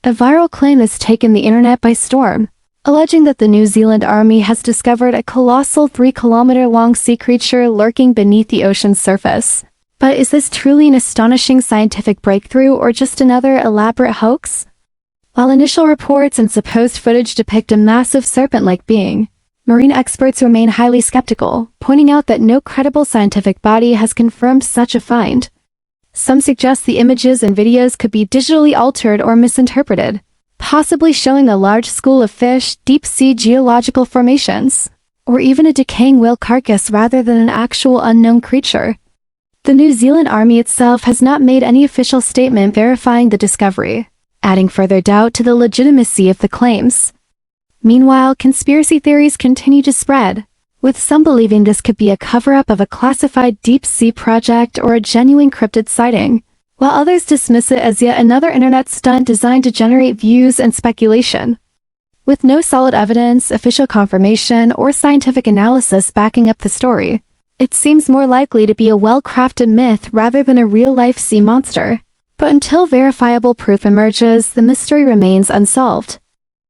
A viral claim has taken the internet by storm, alleging that the New Zealand Army has discovered a colossal 3-kilometer-long sea creature lurking beneath the ocean's surface. But is this truly an astonishing scientific breakthrough or just another elaborate hoax? While initial reports and supposed footage depict a massive serpent-like being, marine experts remain highly skeptical, pointing out that no credible scientific body has confirmed such a find. Some suggest the images and videos could be digitally altered or misinterpreted, possibly showing a large school of fish, deep-sea geological formations, or even a decaying whale carcass rather than an actual unknown creature. The New Zealand Army itself has not made any official statement verifying the discovery, adding further doubt to the legitimacy of the claims. Meanwhile, conspiracy theories continue to spread, with some believing this could be a cover-up of a classified deep-sea project or a genuine cryptid sighting, while others dismiss it as yet another internet stunt designed to generate views and speculation. With no solid evidence, official confirmation, or scientific analysis backing up the story, it seems more likely to be a well-crafted myth rather than a real-life sea monster. But until verifiable proof emerges, the mystery remains unsolved.